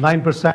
9%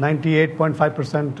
98.5%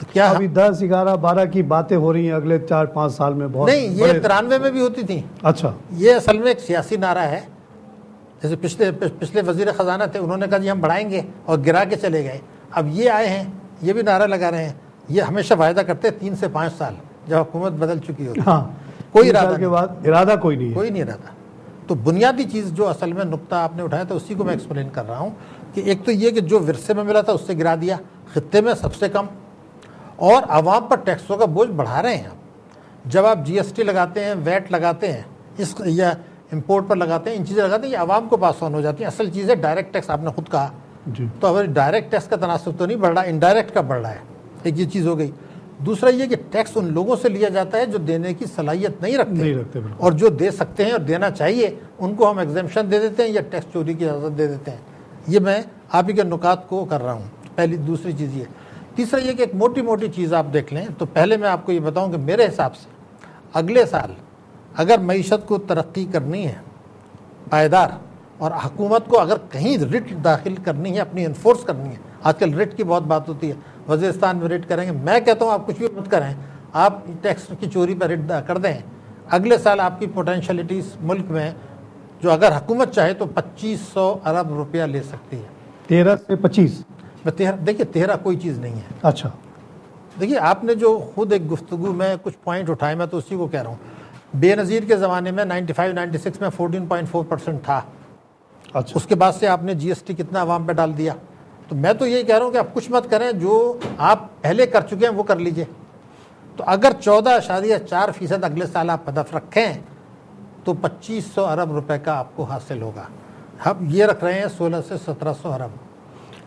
تو کیا ابھی 10 11 12 کی باتیں ہو رہی ہیں اگلے 4-5 سال میں بہت نہیں، یہ 93 میں بھی ہوتی تھیں. اچھا یہ اصل میں ایک سیاسی نعرہ ہے. جیسے پچھلے وزیر خزانہ تھے، انہوں نے کہا جی ہم بڑھائیں گے اور گرا کے چلے گئے. اب یہ آئے ہیں، یہ بھی نعرہ لگا رہے ہیں. یہ ہمیشہ وعدہ کرتے 3 سے 5 سال جب حکومت بدل چکی ہوتی. ہاں، کوئی 3 ارادہ سال کے بعد ارادہ کوئی نہیں ہے. کوئی نہیں رہتا. تو بنیادی چیز جو اصل میں نقطہ آپ نے اٹھایا تھا اسی کو میں ایکسپلین کر رہا ہوں کہ ایک تو یہ کہ جو ورثے میں ملا تھا اس سے گرا دیا، خطے میں سب سے کم، اور عوام پر ٹیکسوں کا بوجھ بڑھا رہے ہیں. جب آپ جی ایس ٹی لگاتے ہیں، ویٹ لگاتے ہیں، اس یا امپورٹ پر لگاتے ہیں، ان چیزیں لگاتے ہیں، یہ عوام کو پاس آن ہو جاتی ہیں. اصل چیز ہے ڈائریکٹ ٹیکس، آپ نے خود کہا. جی تو اگر ڈائریکٹ ٹیکس کا تناسب تو نہیں بڑھ رہا، انڈائریکٹ کا بڑھ رہا ہے. ایک یہ چیز ہو گئی. دوسرا یہ کہ ٹیکس ان لوگوں سے لیا جاتا ہے جو دینے کی صلاحیت نہیں رکھتے بالکل. اور جو دے سکتے ہیں اور دینا چاہیے ان کو ہم ایگزمپشن دے دیتے ہیں یا ٹیکس چوری کی اجازت دے دیتے ہیں. یہ میں آپ ہی کے نکات کو کر رہا ہوں. پہلی دوسری چیز یہ. تیسرا یہ کہ ایک موٹی موٹی چیز آپ دیکھ لیں تو پہلے میں آپ کو یہ بتاؤں کہ میرے حساب سے اگلے سال اگر معیشت کو ترقی کرنی ہے پائیدار، اور حکومت کو اگر کہیں رٹ داخل کرنی ہے، اپنی انفورس کرنی ہے، آج کل رٹ کی بہت بات ہوتی ہے، وزیرستان میں رٹ کریں گے. میں کہتا ہوں آپ کچھ بھی مت کریں، آپ ٹیکس کی چوری پر رٹ کر دیں. اگلے سال آپ کی پوٹینشیلٹیز ملک میں جو اگر حکومت چاہے تو 2500 ارب روپیہ لے سکتی ہے. 13 سے 25. دیکھیے 13 کوئی چیز نہیں ہے. اچھا دیکھیے آپ نے جو خود ایک گفتگو میں کچھ پوائنٹ اٹھائے، میں تو اسی کو کہہ رہا ہوں. بے نظیر کے زمانے میں 95-96 میں 14.4% تھا. اچھا اس کے بعد سے آپ نے جی ایس ٹی کتنا عوام پہ ڈال دیا. تو میں تو یہی کہہ رہا ہوں کہ آپ کچھ مت کریں، جو آپ پہلے کر چکے ہیں وہ کر لیجئے. تو اگر 14.4% اگلے سال آپ ہدف رکھیں تو 2500 ارب روپے کا آپ کو حاصل ہوگا. ہم یہ رکھ رہے ہیں 16 سے 1700 ارب.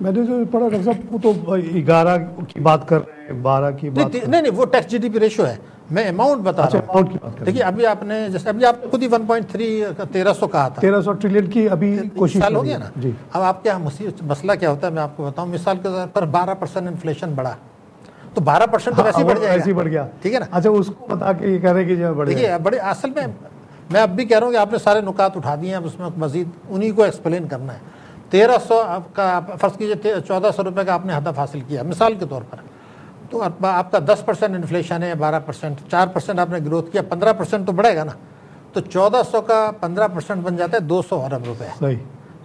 میں نے جو پڑھا ڈاکٹر صاحب وہ تو 11 کی بات کر رہے ہیں، 12 کی بات. نہیں وہ tax G D P ratio ہے، میں اماؤنٹ بتا رہا ہوں. اماؤنٹ کی بات کر رہے دیکھیے ابھی آپ نے جیسے ابھی آپ نے خود ہی 1.3 1300 کہا تھا، 1300 ٹریلین کی ابھی کوشش سال ہو گیا نا. جی اب آپ کیا مسئلہ کیا ہوتا ہے میں آپ کو بتاؤں. مثال کے طور پر 12% انفلیشن بڑھا تو 12% تو ویسے ہی بڑھ جائے گا. ایسے ہی بڑھ گیا. ٹھیک ہے نا. اچھا اس کو بتا کے یہ کہہ رہے ہیں کہ جو بڑھ دیکھیے بڑے اصل میں اب بھی کہہ رہا ہوں کہ آپ نے سارے نکات اٹھا دیے ہیں، اب اس میں مزید انہی کو ایکسپلین کرنا ہے. 1300 کا فرض کیجیے 1400 روپے کا آپ نے ہدف حاصل کیا مثال کے طور پر، تو آپ کا 10% انفلیشن ہے، 12%، 4% آپ نے گروتھ کیا، 15% تو بڑھے گا نا. تو 1400 کا 15% بن جاتا ہے 200 ارب روپے. صحیح.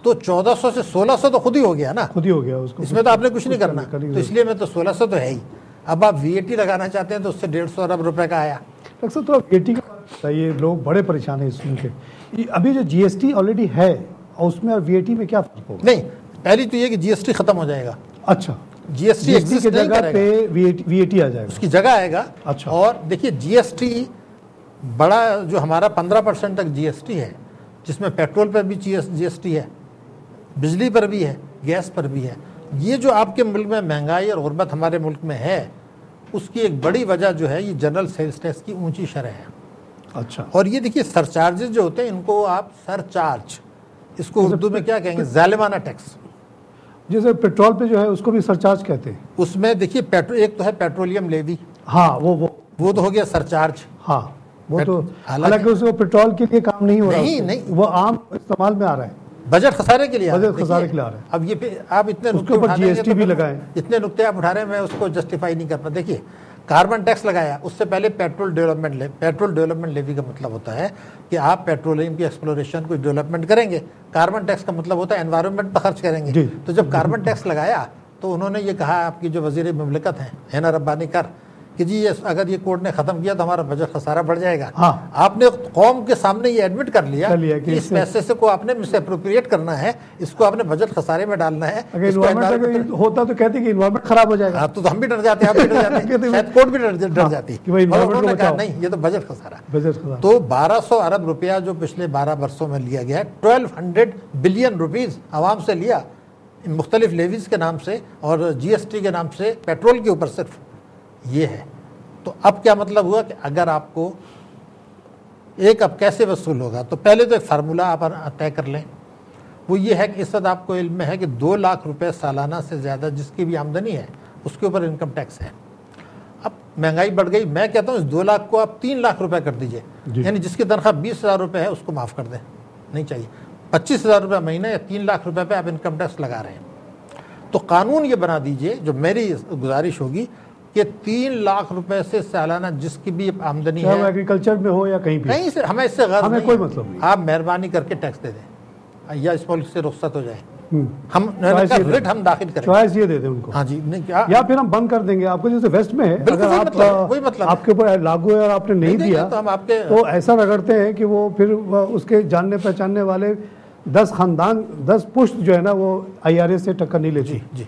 تو 1400 سے 1600 تو خود ہی ہو گیا نا. خود ہی ہو گیا اس میں تو آپ نے کچھ نہیں کرنا. تو اس لیے میں تو 1600 تو ہے ہی. اب آپ وی اے ٹی لگانا چاہتے ہیں تو اس سے 150 ارب روپے کا آیا. ڈاکٹر صاحب تھوڑا وی اے ٹی کا بتائیے، لوگ بڑے پریشان ہیں اس کے. ابھی جو جی ایس ٹی آلریڈی ہے اور اس میں اور وی اے ٹی میں کیا فرق ہوگا؟ نہیں، پہلی تو یہ کہ جی ایس ٹی ختم ہو جائے گا. اچھا جی ایس ٹی ایگزسٹ کی نہیں جگہ کرے پہ گا، وی اے ٹی آ جائے گا، اس کی جگہ آئے گا. اچھا. اور دیکھیے جی ایس ٹی بڑا جو ہمارا 15% تک جی ایس ٹی ہے، جس میں پیٹرول پر بھی جی ایس ٹی ہے، بجلی پر بھی ہے، گیس پر بھی ہے. یہ جو آپ کے ملک میں مہنگائی اور غربت ہمارے ملک میں ہے، اس کی ایک بڑی وجہ جو ہے یہ جنرل سیلز ٹیکس کی اونچی شرح ہے. اچھا. اور یہ دیکھیے سر چارجز جو ہوتے ہیں ان کو آپ سر چارج، اس کو اردو میں کیا کہیں گے، ظالمانہ ٹیکس. جیسے پیٹرول پہ جو ہے اس کو بھی سرچارج کہتے ہیں. اس میں دیکھیے ایک تو ہے پیٹرولیم لیوی، ہاں وہ تو ہو گیا سرچارج. ہاں وہ تو حالانکہ اس کو پیٹرول کے لیے کام نہیں ہو رہا، نہیں وہ عام استعمال میں آ رہا ہے، بجٹ خسارے کے لیے. بجٹ خسارے کے لیے آ رہا ہے. اب یہ آپ اتنے اس کے اوپر جی ایس ٹی بھی لگائیں، اتنے نقطے آپ اٹھا رہے ہیں، میں اس کو جسٹیفائی نہیں کرتا. دیکھیے کاربن ٹیکس لگایا، اس سے پہلے پیٹرول ڈیولپمنٹ لیوی کا مطلب ہوتا ہے کہ آپ پیٹرولیم کی ایکسپلوریشن کو ڈیولپمنٹ کریں گے. کاربن ٹیکس کا مطلب ہوتا ہے انوائرمنٹ پر خرچ کریں گے. تو جب کاربن ٹیکس لگایا تو انہوں نے یہ کہا، آپ کی جو وزیر مملکت ہیں ہینا ربانی کر، کہ جی اگر یہ کورٹ نے ختم کیا تو ہمارا بجٹ خسارہ بڑھ جائے گا. آپ نے قوم کے سامنے یہ ایڈمٹ کر لیا کہ اس پیسے سے کو آپ نے مس اپروپریٹ کرنا ہے، اس کو آپ نے بجٹ خسارے میں ڈالنا ہے. اگر انوائرمنٹ ہوتا تو کہتے کہ انوائرمنٹ خراب ہو جائے گا. تو ہم بھی ڈر جاتے ہیں، آپ بھی ڈر جاتے ہیں، شاید کورٹ بھی ڈر جاتی ہے. نہیں، یہ تو بجٹ خسارہ. تو 1200 ارب روپیہ جو پچھلے 12 برسوں میں لیا گیا ہے، 1200 بلین روپیز عوام سے لیا مختلف لیویز کے نام سے اور جی ایس ٹی کے نام سے پیٹرول کے اوپر صرف یہ ہے. تو اب کیا مطلب ہوا کہ اگر آپ کو اب کیسے وصول ہوگا، تو پہلے تو ایک فارمولہ آپ طے کر لیں. وہ یہ ہے کہ اس وقت آپ کو علم میں ہے کہ 2 لاکھ روپے سالانہ سے زیادہ جس کی بھی آمدنی ہے اس کے اوپر انکم ٹیکس ہے. اب مہنگائی بڑھ گئی، میں کہتا ہوں اس 2 لاکھ کو آپ 3 لاکھ روپے کر دیجئے. یعنی جس کی تنخواہ 20,000 روپے ہے اس کو معاف کر دیں، نہیں چاہیے. 25,000 روپے مہینہ یا 3 لاکھ روپے پہ آپ انکم ٹیکس لگا رہے ہیں. تو قانون یہ بنا دیجئے، جو میری گزارش ہوگی کہ 3 لاکھ روپے سے سالانہ جس کی بھی آمدنی چاہے وہ ہے، ایگریکلچر میں ہو یا کہیں بھی، نہیں سر ہمیں اس سے غرض ہمیں نہیں کوئی ہے۔ مطلب نہیں۔ آپ مہربانی کر کے ٹیکس دے دیں یا اس ملک سے رخصت ہو جائیں، ہوں۔ ہم ریٹ ہم داخل کریں۔ چوائس یہ دے دیں ان کو، ہاں جی، نہیں کیا یا پھر ہم بند کر دیں گے آپ کو، جیسے ویسٹ میں ہے، بالکل اگر وہی آپ مطلب ہے، وہی مطلب ہے۔ آپ کے اوپر لاگو ہے اور آپ نے نہیں دیں گے دیا تو ہم آپ کے تو ایسا رگڑتے ہیں کہ وہ پھر اس کے جاننے پہچاننے والے 10 خاندان 10 پشت جو ہے نا وہ IRA سے ٹکر نہیں لیتی۔ جی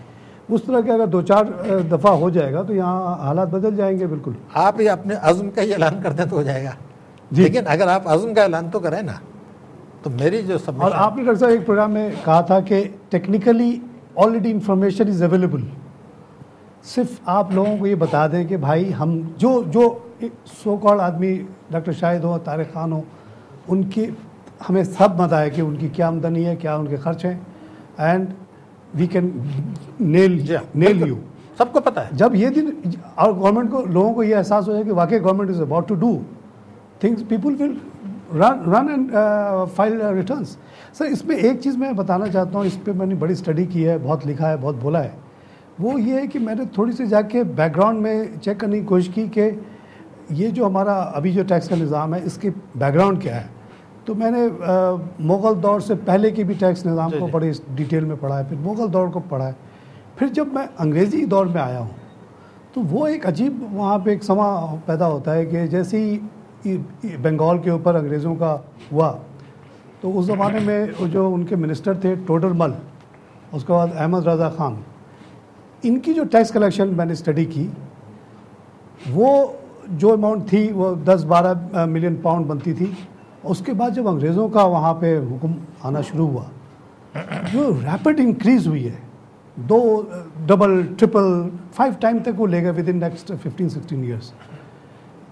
اس طرح کے اگر 2-4 دفعہ ہو جائے گا تو یہاں حالات بدل جائیں گے بالکل۔ آپ یہ اپنے عزم کا ہی اعلان کر دیں تو ہو جائے گا، جی۔ لیکن اگر آپ عزم کا اعلان تو کریں نا، تو میری جو اور سبمشن آپ نے ڈاکٹر صاحب ایک پروگرام میں کہا تھا کہ technically already information is available, صرف آپ لوگوں کو یہ بتا دیں کہ بھائی ہم جو سو کال آدمی ڈاکٹر شاہد ہو، طارق خان ہو، ان کی ہمیں سب پتہ ہے کہ ان کی کیا آمدنی ہے، کیا ان کے خرچ ہیں، and we can nail you. سب کو پتہ ہے۔ جب یہ دن اور گورنمنٹ کو لوگوں کو یہ احساس ہو جائے کہ واقعی government is about to do things, people will run and file returns. Sir اس میں ایک چیز میں بتانا چاہتا ہوں، اس پہ میں نے بڑی اسٹڈی کی ہے، بہت لکھا ہے، بہت بولا ہے، وہ یہ ہے کہ میں نے تھوڑی سی جا کے بیک گراؤنڈ میں چیک کرنے کی کوشش کی کہ یہ جو ہمارا ابھی جو ٹیکس کا نظام ہے اس کی بیک گراؤنڈ کیا ہے۔ تو میں نے مغل دور سے پہلے کے بھی ٹیکس نظام کو بڑی ڈیٹیل میں پڑھا ہے، پھر مغل دور کو پڑھا ہے، پھر جب میں انگریزی دور میں آیا ہوں تو وہ ایک عجیب وہاں پہ ایک سما پیدا ہوتا ہے کہ جیسے ہی بنگال کے اوپر انگریزوں کا ہوا تو اس زمانے میں جو ان کے منسٹر تھے ٹوڈر مل، اس کے بعد احمد رضا خان، ان کی جو ٹیکس کلیکشن میں نے اسٹڈی کی، وہ جو اماؤنٹ تھی وہ 10-12 ملین پاؤنڈ بنتی تھی۔ اس کے بعد جب انگریزوں کا وہاں پہ حکم آنا شروع ہوا، جو ریپڈ انکریز ہوئی ہے، 2 ڈبل ٹرپل 5 ٹائم تک وہ لے گئے ود ان نیکسٹ 15-16 ایئرس۔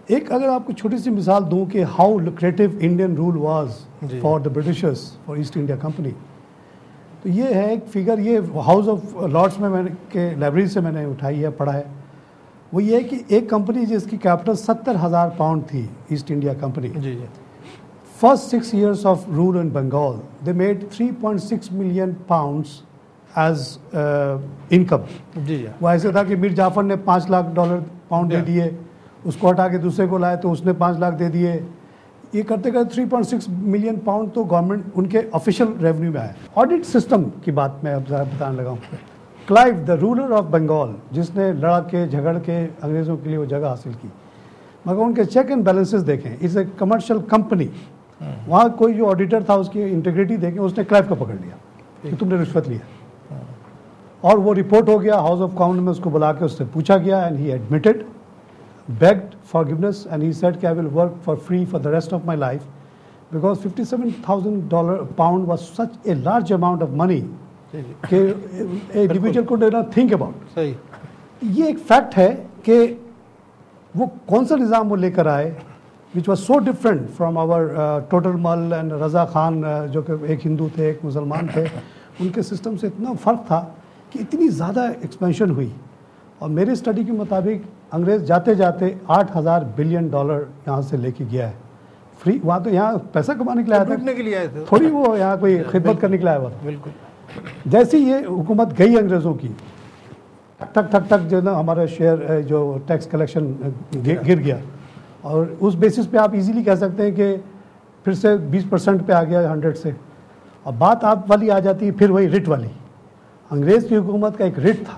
ایک اگر آپ کو چھوٹی سی مثال دوں کہ how lucrative Indian rule was for the Britishers for East India company, تو یہ ہے ایک فگر، یہ ہاؤس آف لارڈس میں کے لائبریری سے میں نے اٹھائی ہے، پڑھا ہے۔ وہ یہ ہے کہ ایک کمپنی جس کی کیپٹل 70,000 پاؤنڈ تھی، asset India company, G first 6 years of rule in Bengal, they made 3.6 million pounds as income. جی وہ ایسے تھا کہ میر جعفر نے $5 لاکھ پاؤنڈ دے دیے، اس کو ہٹا کے دوسرے کو لائے تو اس نے 5 لاکھ دے دیے، یہ کرتے کرتے 3.6 ملین پاؤنڈ تو گورنمنٹ ان کے آفیشیل ریونیو میں آیا۔ آڈٹ سسٹم کی بات میں اب ذرا بتانے لگا ہوں۔ Clive the ruler of Bengal, جس نے لڑ کے جھگڑ کے انگریزوں کے لیے وہ جگہ حاصل کی، مگر ان کے چیک اینڈ بیلنسز دیکھیں، اٹس اے کمرشل کمپنی، وہاں کوئی جو آڈیٹر تھا اس کی انٹیگریٹی دیکھیں، اس نے کلائیو کو پکڑ لیا کہ تم نے رشوت لیا، اور وہ رپورٹ ہو گیا ہاؤس آف کامن میں، اس کو بلا کے اس سے پوچھا گیا، and he admitted, begged forgiveness, and he said کہ I will work for free for the rest of my life because $57,000 pound was such a large amount of money کہ individual کو ڈو ناٹ تھنک اباؤٹ۔ صحیح، یہ ایک fact ہے کہ وہ کون سا نظام وہ لے کر آئے which was so different from our Total Mal and Raza Khan, جو کہ ایک ہندو تھے ایک مسلمان تھے، ان کے سسٹم سے اتنا فرق تھا کہ اتنی زیادہ ایکسپینشن ہوئی، اور میرے اسٹڈی کے مطابق انگریز جاتے جاتے $8,000 بلین یہاں سے لے کے گیا ہے فری۔ وہاں تو یہاں پیسہ کمانے کے لیے آیا لوٹنے کے لیے آئے تھے، تھا، تھوڑی وہ یہاں کوئی خدمت کرنے کے لیے آیا ہوا تھا۔ بالکل۔ جیسی یہ حکومت گئی انگریزوں کی، ٹک ٹک ٹک جو نا ہمارا شیئر جو ٹیکس کلیکشن گر گیا، اور اس بیسس پہ آپ ایزیلی کہہ سکتے ہیں کہ پھر سے 20% پہ آ گیا 100 سے۔ اور بات آپ والی آ جاتی ہے پھر وہی رٹ والی، انگریز کی حکومت کا ایک رٹ تھا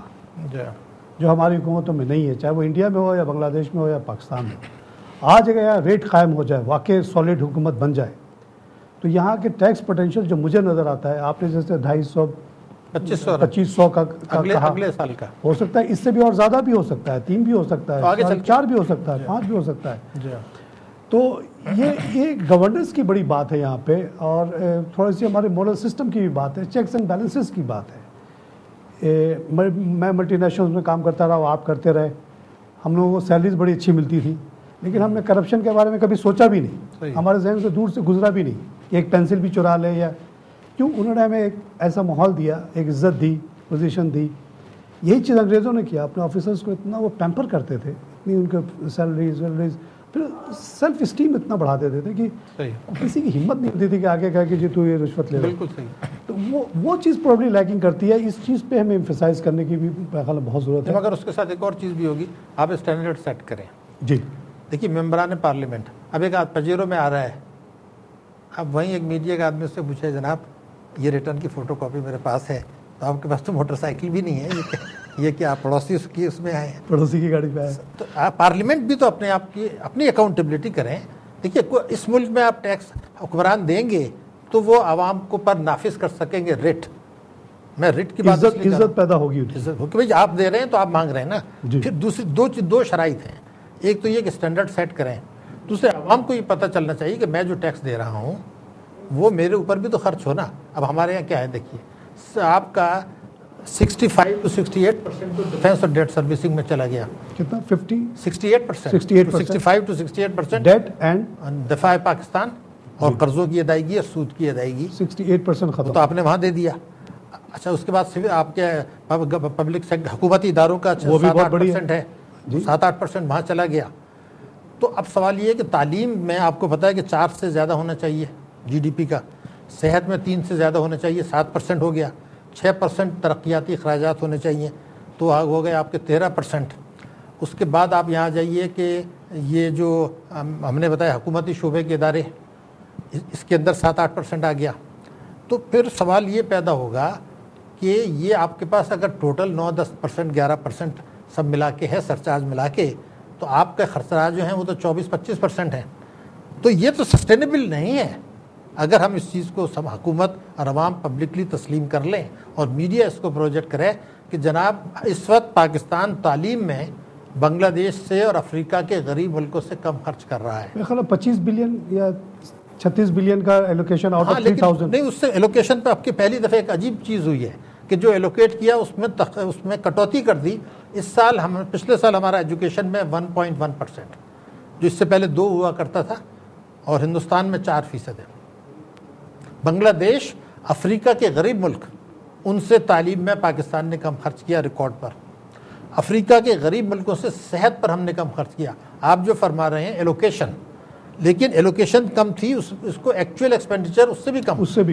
جو ہماری حکومتوں میں نہیں ہے، چاہے وہ انڈیا میں ہو یا بنگلہ دیش میں ہو یا پاکستان میں۔ آج اگر یہاں ریٹ قائم ہو جائے، واقعی سالڈ حکومت بن جائے، تو یہاں کے ٹیکس پوٹینشیل جو مجھے نظر آتا ہے، آپ نے جیسے 250-2500 کا کہا، اگلے سال کا ہو سکتا ہے اس سے بھی اور زیادہ بھی ہو سکتا ہے، 3 بھی ہو سکتا ہے، 4 بھی ہو سکتا ہے، 5 بھی ہو سکتا ہے۔ تو یہ گورننس کی بڑی بات ہے یہاں پہ، اور تھوڑی سی ہمارے مورل سسٹم کی بھی بات ہے، چیکس اینڈ بیلنسز کی بات ہے۔ میں ملٹی نیشنلز میں کام کرتا رہا، آپ کرتے رہے، ہم لوگوں کو سیلریز بڑی اچھی ملتی تھی، لیکن ہم نے کرپشن کے بارے میں کبھی سوچا بھی نہیں، ہمارے ذہن سے دور سے گزرا بھی نہیں کہ ایک پینسل بھی چرا لے، یا کیوں انہوں نے ہمیں ایک ایسا ماحول دیا، ایک عزت دی، پوزیشن دی۔ یہی چیز انگریزوں نے کیا، اپنے آفیسرز کو اتنا وہ پیمپر کرتے تھے، اتنی ان کے سیلریز، پھر سیلف اسٹیم اتنا بڑھا دیتے تھے کہ کسی کی ہمت نہیں ہوتی تھی کہ آگے کہا کہ جی تو یہ رشوت لے، بالکل صحیح۔ تو وہ چیز پرابلی لیکنگ کرتی ہے. اس چیز پہ ہمیں ایمفیسائز کرنے کی بھی میرے خیال میں بہت ضرورت ہے. مگر اس کے ساتھ ایک اور چیز بھی ہوگی, آپ اسٹینڈرڈ سیٹ کریں. جی دیکھیے ممبران پارلیمنٹ, اب ایک پجیرو میں آ رہا ہے, اب وہیں ایک میڈیا کے آدمی سے پوچھے جناب یہ ریٹرن کی فوٹو کاپی میرے پاس ہے, تو آپ کے پاس تو موٹر سائیکل بھی نہیں ہے, یہ کہ آپ پڑوسی اس میں آئے ہیں, پڑوسی کی گاڑی پہ آئے. تو پارلیمنٹ بھی تو اپنے آپ کی اپنی اکاؤنٹیبلٹی کریں. دیکھیے اس ملک میں آپ ٹیکس حکمران دیں گے تو وہ عوام کو پر نافذ کر سکیں گے ریٹ. میں ریٹ کی بات عزت پیدا ہوگی, کہ بھائی آپ دے رہے ہیں تو آپ مانگ رہے ہیں نا. پھر دوسری دو شرائط ہیں, ایک تو یہ کہ اسٹینڈرڈ سیٹ کریں, دوسرے عوام کو یہ پتہ چلنا چاہیے کہ میں جو ٹیکس دے رہا ہوں وہ میرے اوپر بھی تو خرچ ہونا. اب ہمارے یہاں کیا ہے, دیکھیے آپ کا 65 to 68% تو ڈیفینس اور ڈیٹ سروسنگ میں چلا گیا. کتنا 68% 65 to 68% ڈیٹ اینڈ دفاع پاکستان اور قرضوں کی ادائیگی اور سود کی ادائیگی 68% ختم, تو آپ نے وہاں دے دیا. اچھا اس کے بعد آپ کے پبلک سیکٹر حکومتی اداروں کا 7-8% ہے, 7-8% وہاں چلا گیا. تو اب سوال یہ ہے کہ تعلیم میں آپ کو پتا ہے کہ 4 سے زیادہ ہونا چاہیے جی ڈی پی کا, صحت میں 3 سے زیادہ ہونا چاہیے, 7% ہو گیا, 6% ترقیاتی اخراجات ہونے چاہیے تو ہو گئے آپ کے 13%. اس کے بعد آپ یہاں جائیے کہ یہ جو ہم نے بتایا حکومتی شعبے کے ادارے, اس کے اندر 7-8% آ گیا. تو پھر سوال یہ پیدا ہوگا کہ یہ آپ کے پاس اگر ٹوٹل 9-10% 11% سب ملا کے ہے, سرچارج ملا کے, تو آپ کے خرچات جو ہیں وہ تو 24-25% ہیں. تو یہ تو سسٹینیبل نہیں ہے. اگر ہم اس چیز کو سب حکومت اور عوام پبلکلی تسلیم کر لیں اور میڈیا اس کو پروجیکٹ کرے کہ جناب اس وقت پاکستان تعلیم میں بنگلہ دیش سے اور افریقہ کے غریب ملکوں سے کم خرچ کر رہا ہے. میرے خیال میں 25 بلین یا 36 بلین کا ایلوکیشن آؤٹ آف 3000. نہیں, اس سے ایلوکیشن پہ آپ کی پہلی دفعہ ایک عجیب چیز ہوئی ہے کہ جو ایلوکیٹ کیا اس میں کٹوتی کر دی. اس سال پچھلے سال ہمارا ایجوکیشن میں 1.1%, جو اس سے پہلے 2 ہوا کرتا تھا, اور ہندوستان میں 4% ہے. بنگلہ دیش افریقہ کے غریب ملک, ان سے تعلیم میں پاکستان نے کم خرچ کیا ریکارڈ پر. افریقہ کے غریب ملکوں سے صحت پر ہم نے کم خرچ کیا. آپ جو فرما رہے ہیں ایلوکیشن, لیکن ایلوکیشن کم تھی, اس کو ایکچوئل ایکسپینڈیچر اس سے بھی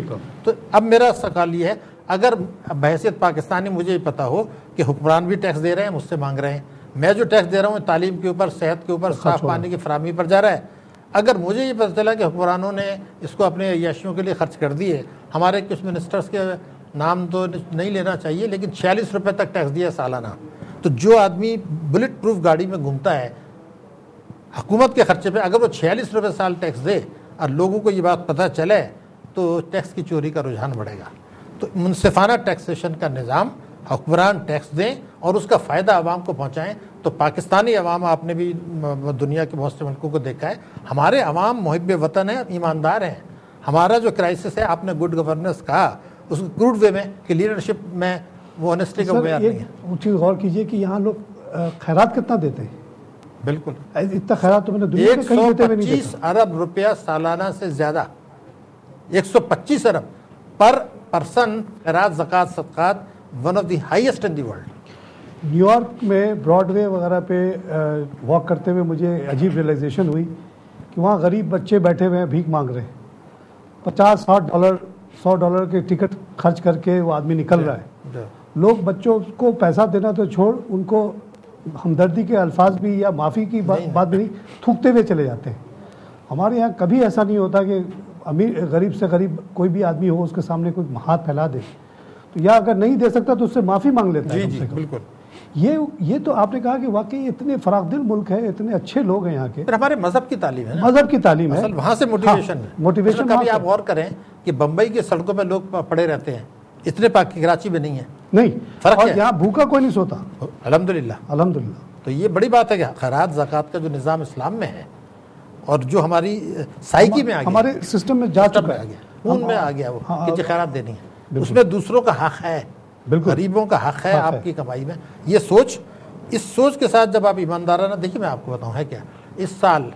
کم. تو اب میرا سوال یہ ہے, اگر بحیثیت پاکستانی مجھے یہ پتا ہو کہ حکمران بھی ٹیکس دے رہے ہیں, مجھ سے مانگ رہے ہیں, میں جو ٹیکس دے رہا ہوں تعلیم کے اوپر, صحت کے اوپر, صاف پانی کی فراہمی پر جا رہا ہے, اگر مجھے یہ پتہ چلا کہ حکمرانوں نے اس کو اپنے عیاشیوں کے لیے خرچ کر دیے, ہمارے کچھ منسٹرز کے نام تو نہیں لینا چاہیے لیکن 46 روپے تک ٹیکس دیا سالانہ, تو جو آدمی بلٹ پروف گاڑی میں گھومتا ہے حکومت کے خرچے پہ, اگر وہ 46 روپے سال ٹیکس دے اور لوگوں کو یہ بات پتہ چلے تو ٹیکس کی چوری کا رجحان بڑھے گا. تو منصفانہ ٹیکسیشن کا نظام, حکمران ٹیکس دیں اور اس کا فائدہ عوام کو پہنچائیں. تو پاکستانی عوام, آپ نے بھی دنیا کے بہت سے ملکوں کو دیکھا ہے, ہمارے عوام محب وطن ہیں, ایماندار ہیں. ہمارا جو کرائسس ہے, آپ نے گڈ گورننس کہا, اس کروڈ وے میں کہ لیڈرشپ میں وہ آنیسٹی کا معیار نہیں ہے. وہ چیز غور کیجئے کہ یہاں لوگ خیرات کتنا دیتے ہیں. بالکل, اتنا خیرات تو میں نے دنیا میں کہیں دیتے ہوئے نہیں دیکھا. 125 ارب روپیہ سالانہ سے زیادہ, 125 ارب پر پرسن خیرات, زکوٰۃ, صدقات, one of the highest in the world. New York میں براڈ وے وغیرہ پہ واک کرتے ہوئے مجھے عجیب ریئلائزیشن ہوئی کہ وہاں غریب بچے بیٹھے ہوئے ہیں, بھیک مانگ رہے ہیں. $50-60 کے ٹکٹ خرچ کر کے وہ آدمی نکل رہا ہے. لوگ بچوں کو پیسہ دینا تو چھوڑ, ان کو ہمدردی کے الفاظ بھی یا معافی کی بات بھی نہیں, تھوکتے ہوئے چلے جاتے ہیں. ہمارے یہاں کبھی ایسا نہیں ہوتا کہ امیر غریب سے غریب کوئی بھی آدمی ہو, اس کے سامنے کوئی ہاتھ پھیلا دے, تو یا اگر نہیں دے سکتا تو اس سے معافی مانگ لیتا ہے. جی بالکل. یہ تو آپ نے کہا کہ واقعی اتنے فراخ دل ملک ہے, اتنے اچھے لوگ ہیں یہاں کے. پھر ہمارے مذہب کی تعلیم ہے, مذہب کی تعلیم ہے, وہاں سے موٹیویشن ہے. موٹیویشن کبھی آپ غور کریں کہ بمبئی کے سڑکوں پہ لوگ پڑے رہتے ہیں, اتنے کراچی میں نہیں ہے. نہیں, اور یہاں بھوکا کوئی نہیں سوتا, الحمدللہ. تو یہ بڑی بات ہے کہ خیرات زکوٰۃ کا جو نظام اسلام میں ہے اور جو ہماری سائیکی میں آ گیا, ہمارے سسٹم میں جا چکا ہے, خون میں آ گیا وہ کہ خیرات دینی ہے. اس میں دوسروں کا حق ہے, غریبوں کا حق ہے آپ کی کمائی میں. یہ سوچ, اس سوچ کے ساتھ جب آپ ایماندارانہ, دیکھیے میں آپ کو بتاؤں ہے کیا, اس سال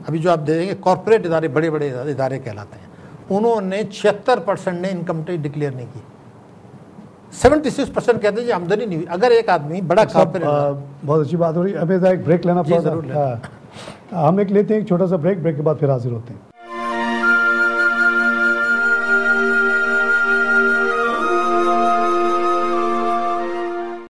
ابھی جو آپ دیں گے کارپوریٹ ادارے, بڑے بڑے ادارے کہلاتے ہیں, انہوں نے 76% نے انکم ٹیکس ڈکلیئر نہیں کی. 76% کہتے ہیں جی آمدنی نہیں ہوئی. اگر ایک آدمی بڑا کارپوریٹ, بہت اچھی بات ہو رہی ہے. ابھی ایک بریک لینا پڑا. ہم ایک لیتے ہیں, ایک چھوٹا سا بریک کے بعد پھر حاضر ہوتے ہیں.